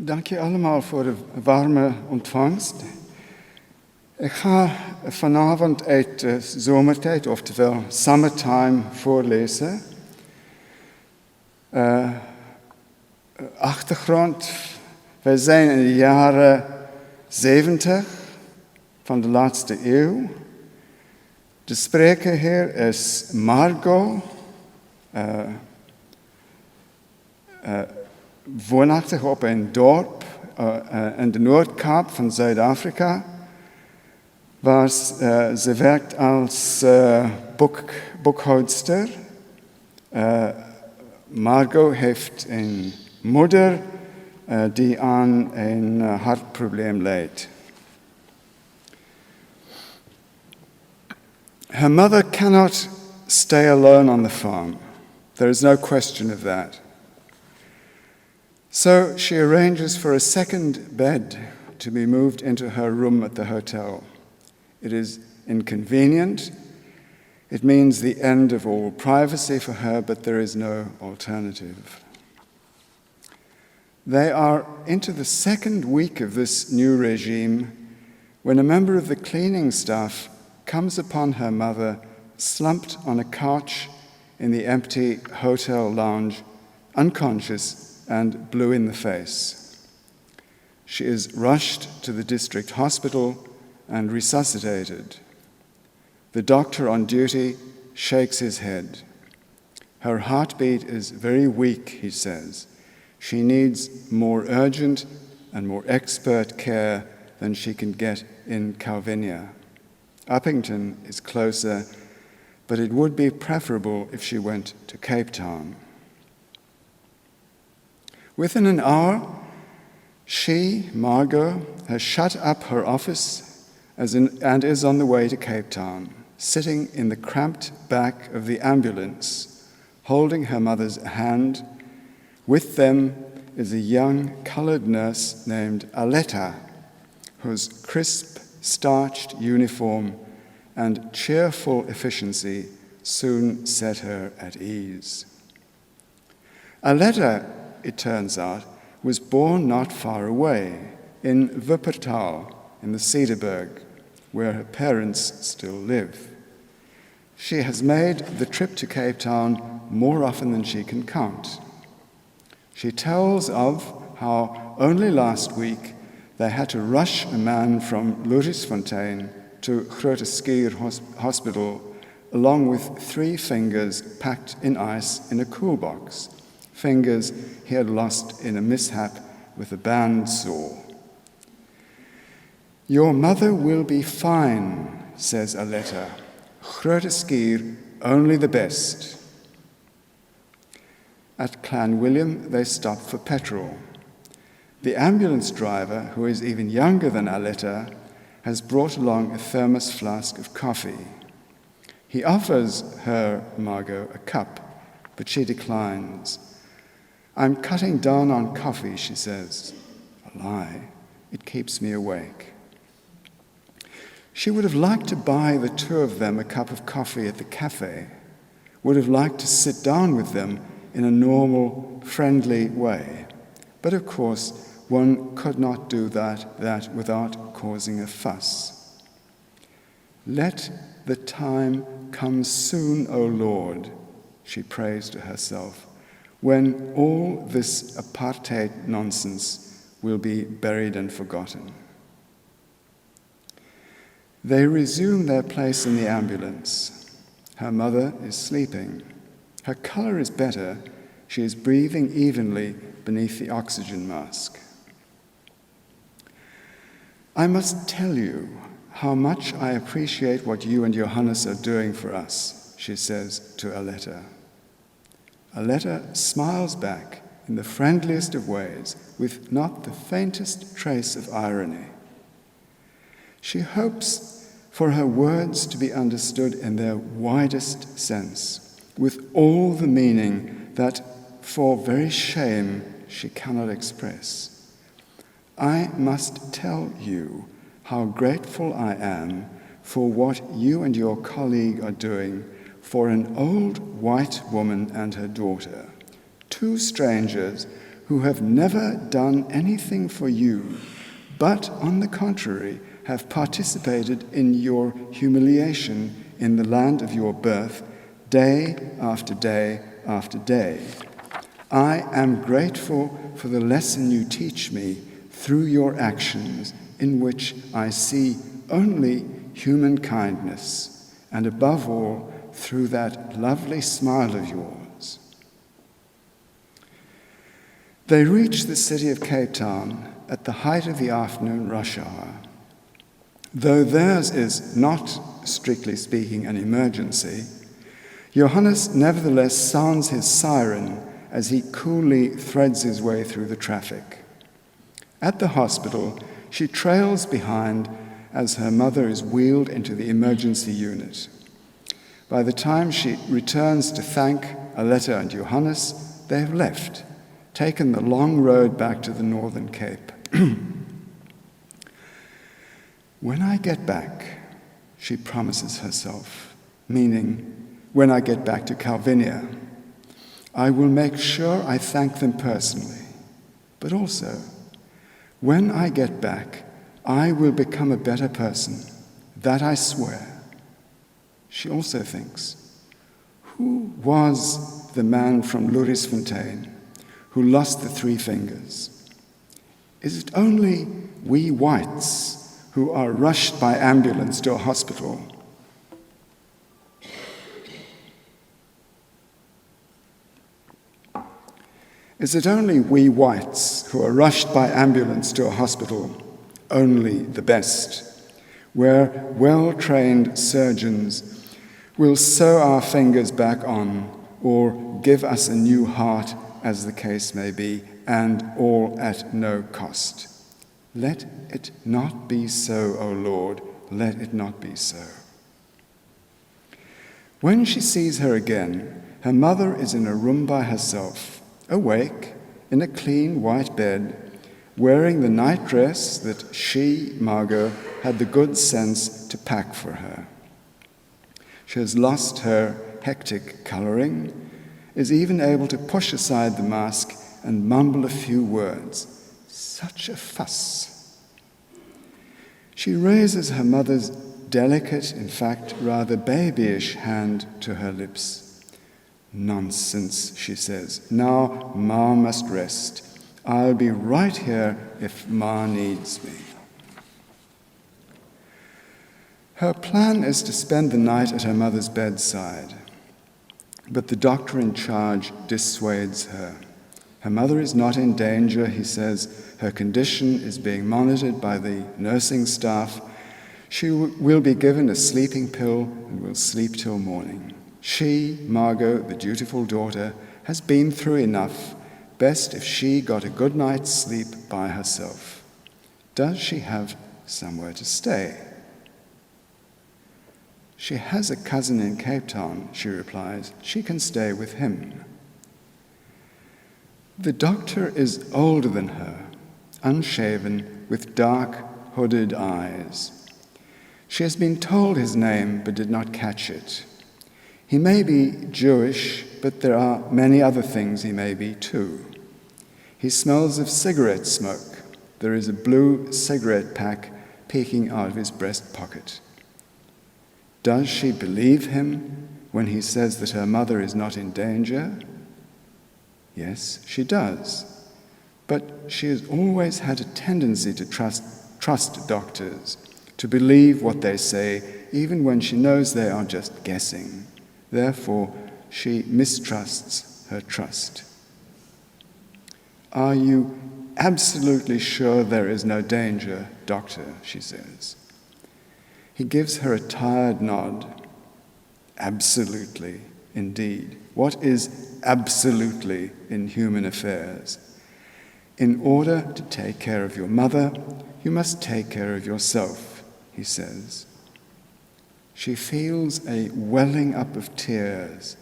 Dank je allemaal voor de warme ontvangst. Ik ga vanavond uit Zomertijd, oftewel Summertime, voorlezen. Achtergrond, wij zijn in de jaren 70 van de laatste eeuw. De spreker hier is Margot, woonachtig op een dorp in de Noordkaap van Zuid-Afrika, waar ze werkt als boekhoudster. Margot heeft een moeder die aan een hartprobleem lijdt. Her mother cannot stay alone on the farm. There is no question of that. So she arranges for a second bed to be moved into her room at the hotel. It is inconvenient. It means the end of all privacy for her, but there is no alternative. They are into the second week of this new regime when a member of the cleaning staff comes upon her mother slumped on a couch in the empty hotel lounge, unconscious and blue in the face. She is rushed to the district hospital and resuscitated. The doctor on duty shakes his head. Her heartbeat is very weak, he says. She needs more urgent and more expert care than she can get in Calvinia. Uppington is closer, but it would be preferable if she went to Cape Town. Within an hour, she, Margot, has shut up her office and is on the way to Cape Town, sitting in the cramped back of the ambulance, holding her mother's hand. With them is a young colored nurse named Aletta, whose crisp, starched uniform and cheerful efficiency soon set her at ease. Aletta, it turns out, was born not far away, in Wuppertal, in the Cederberg, where her parents still live. She has made the trip to Cape Town more often than she can count. She tells of how only last week they had to rush a man from Lourensfontein to Coetzee Hospital along with 3 fingers packed in ice in a cool box, fingers he had lost in a mishap with a bandsaw. Your mother will be fine, says Aletta. Coetzee, only the best. At Clan William, they stop for petrol. The ambulance driver, who is even younger than Aletta, has brought along a thermos flask of coffee. He offers her, Margot, a cup, but she declines. I'm cutting down on coffee, she says. A lie. It keeps me awake. She would have liked to buy the 2 of them a cup of coffee at the cafe, would have liked to sit down with them in a normal, friendly way. But of course, one could not do that without causing a fuss. Let the time come soon, O Lord, she prays to herself, when all this apartheid nonsense will be buried and forgotten. They resume their place in the ambulance. Her mother is sleeping. Her color is better. She is breathing evenly beneath the oxygen mask. I must tell you how much I appreciate what you and Johannes are doing for us, she says to Aletta. Aletta smiles back in the friendliest of ways, with not the faintest trace of irony. She hopes for her words to be understood in their widest sense, with all the meaning that, for very shame, she cannot express. I must tell you how grateful I am for what you and your colleague are doing for an old white woman and her daughter, 2 strangers who have never done anything for you, but on the contrary have participated in your humiliation in the land of your birth, day after day after day. I am grateful for the lesson you teach me through your actions, in which I see only human kindness, and above all, through that lovely smile of yours. They reach the city of Cape Town at the height of the afternoon rush hour. Though theirs is not, strictly speaking, an emergency, Johannes nevertheless sounds his siren as he coolly threads his way through the traffic. At the hospital, she trails behind as her mother is wheeled into the emergency unit. By the time she returns to thank Aletta and Johannes, they have left, taken the long road back to the Northern Cape. When I get back, she promises herself, meaning when I get back to Calvinia, I will make sure I thank them personally. But also, when I get back, I will become a better person. That I swear. She also thinks, who was the man from Louriesfontein who lost the 3 fingers? Is it only we whites who are rushed by ambulance to a hospital? Is it only we whites who are rushed by ambulance to a hospital, only the best, where well-trained surgeons will sew our fingers back on or give us a new heart, as the case may be, and all at no cost? Let it not be so, O Lord, let it not be so. When she sees her again, her mother is in a room by herself, awake, in a clean white bed, wearing the night dress that she, Margot, had the good sense to pack for her. She has lost her hectic colouring, is even able to push aside the mask and mumble a few words. Such a fuss. She raises her mother's delicate, in fact rather babyish hand to her lips. Nonsense, she says. Now Ma must rest. I'll be right here if Ma needs me. Her plan is to spend the night at her mother's bedside, but the doctor in charge dissuades her. Her mother is not in danger, he says. Her condition is being monitored by the nursing staff. She will be given a sleeping pill and will sleep till morning. She, Margot, the dutiful daughter, has been through enough. Best if she got a good night's sleep by herself. Does she have somewhere to stay? She has a cousin in Cape Town, she replies. She can stay with him. The doctor is older than her, unshaven, with dark, hooded eyes. She has been told his name, but did not catch it. He may be Jewish, but there are many other things he may be too. He smells of cigarette smoke. There is a blue cigarette pack peeking out of his breast pocket. Does she believe him when he says that her mother is not in danger? Yes, she does. But she has always had a tendency to trust doctors, to believe what they say, even when she knows they are just guessing. Therefore, she mistrusts her trust. Are you absolutely sure there is no danger, doctor? She says. He gives her a tired nod. Absolutely, indeed. What is absolutely in human affairs? In order to take care of your mother, you must take care of yourself, he says. She feels a welling up of tears,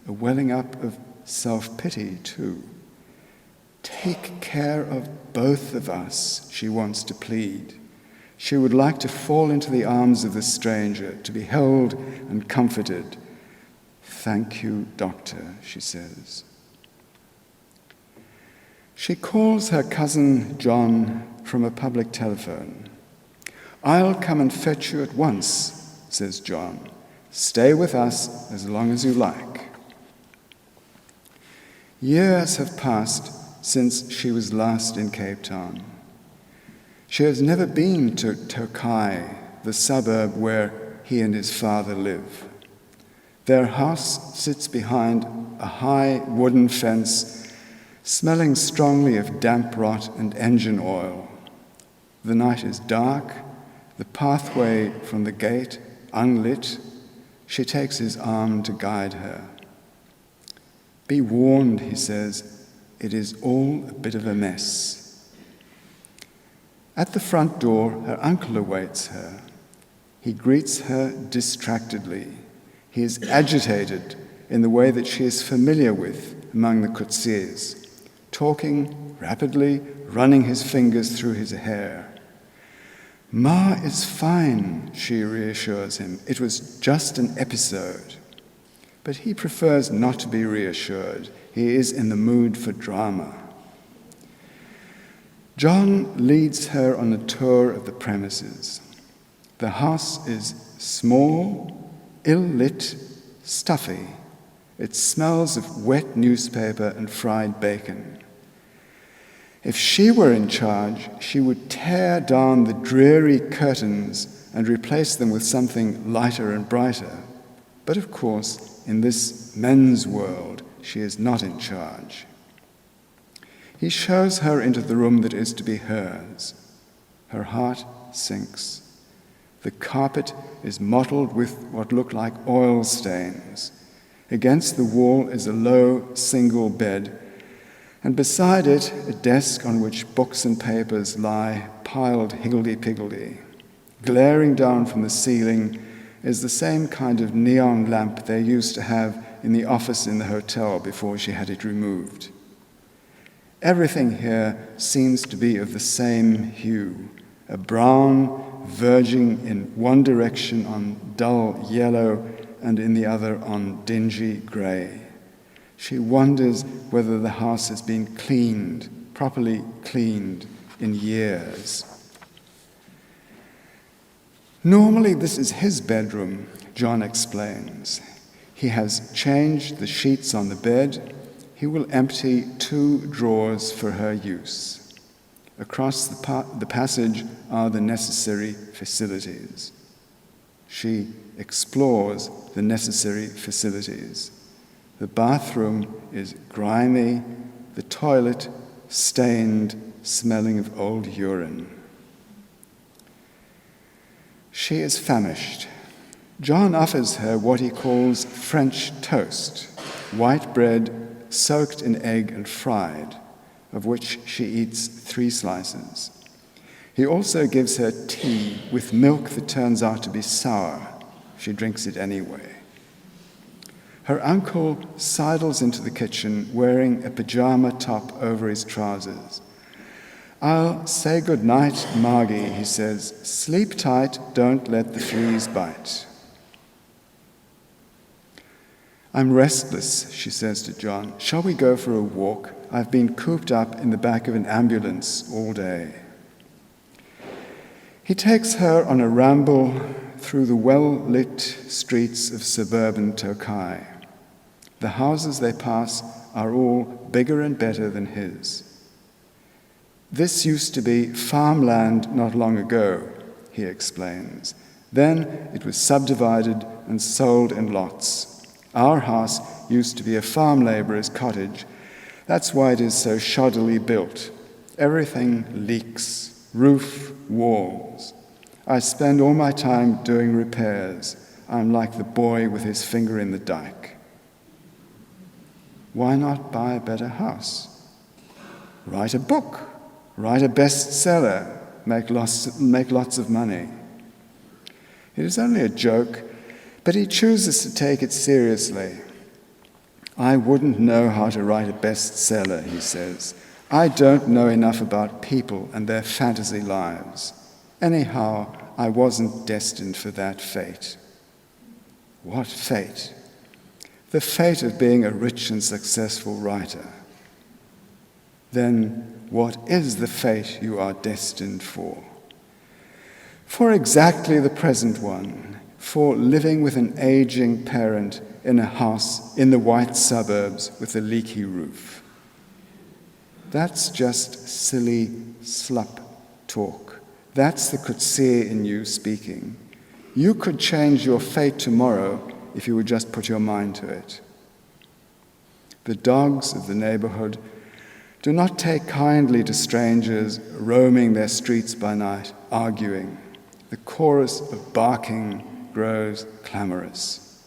a welling up of self-pity too. Take care of both of us, she wants to plead. She would like to fall into the arms of the stranger, to be held and comforted. Thank you, doctor, she says. She calls her cousin John from a public telephone. "I'll come and fetch you at once," says John. "Stay with us as long as you like." Years have passed since she was last in Cape Town. She has never been to Tokai, the suburb where he and his father live. Their house sits behind a high wooden fence, smelling strongly of damp rot and engine oil. The night is dark, the pathway from the gate unlit. She takes his arm to guide her. "Be warned," he says, "it is all a bit of a mess." At the front door, her uncle awaits her. He greets her distractedly. He is agitated in the way that she is familiar with among the Coetzees, talking rapidly, running his fingers through his hair. "Ma is fine," she reassures him. "It was just an episode." But he prefers not to be reassured. He is in the mood for drama. John leads her on a tour of the premises. The house is small, ill-lit, stuffy. It smells of wet newspaper and fried bacon. If she were in charge, she would tear down the dreary curtains and replace them with something lighter and brighter. But of course, in this men's world, she is not in charge. He shows her into the room that is to be hers. Her heart sinks. The carpet is mottled with what look like oil stains. Against the wall is a low, single bed, and beside it, a desk on which books and papers lie piled higgledy-piggledy. Glaring down from the ceiling is the same kind of neon lamp they used to have in the office in the hotel before she had it removed. Everything here seems to be of the same hue, a brown verging in one direction on dull yellow and in the other on dingy grey. She wonders whether the house has been cleaned, properly cleaned, in years. Normally this is his bedroom, John explains. He has changed the sheets on the bed. He will empty 2 drawers for her use. Across the passage are the necessary facilities. She explores the necessary facilities. The bathroom is grimy, the toilet stained, smelling of old urine. She is famished. John offers her what he calls French toast, white bread soaked in egg and fried, of which she eats 3 slices. He also gives her tea with milk that turns out to be sour. She drinks it anyway. Her uncle sidles into the kitchen wearing a pajama top over his trousers. "I'll say good night, Margie," he says. "Sleep tight, don't let the fleas bite." "I'm restless," she says to John. "Shall we go for a walk? I've been cooped up in the back of an ambulance all day." He takes her on a ramble through the well-lit streets of suburban Tokai. The houses they pass are all bigger and better than his. "This used to be farmland not long ago," he explains. "Then it was subdivided and sold in lots. Our house used to be a farm labourer's cottage. That's why it is so shoddily built. Everything leaks, roof, walls. I spend all my time doing repairs. I'm like the boy with his finger in the dike." Why not buy a better house? Write a book, write a bestseller, make lots of money. It is only a joke, but he chooses to take it seriously. "I wouldn't know how to write a bestseller," he says. "I don't know enough about people and their fantasy lives. Anyhow, I wasn't destined for that fate." What fate? The fate of being a rich and successful writer. then what is the fate you are destined for? For exactly the present one, for living with an aging parent in a house in the white suburbs with a leaky roof. That's just silly slup talk. That's the Coetzee in you speaking. You could change your fate tomorrow if you would just put your mind to it. The dogs of the neighborhood do not take kindly to strangers roaming their streets by night, arguing. The chorus of barking grows clamorous.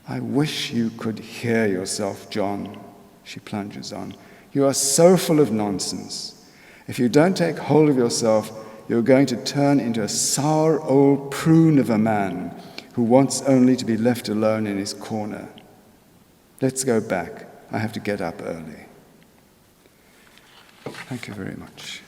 I wish you could hear yourself, John, she plunges on. You are so full of nonsense. If you don't take hold of yourself, you're going to turn into a sour old prune of a man who wants only to be left alone in his corner. Let's go back. I have to get up early. Thank you very much.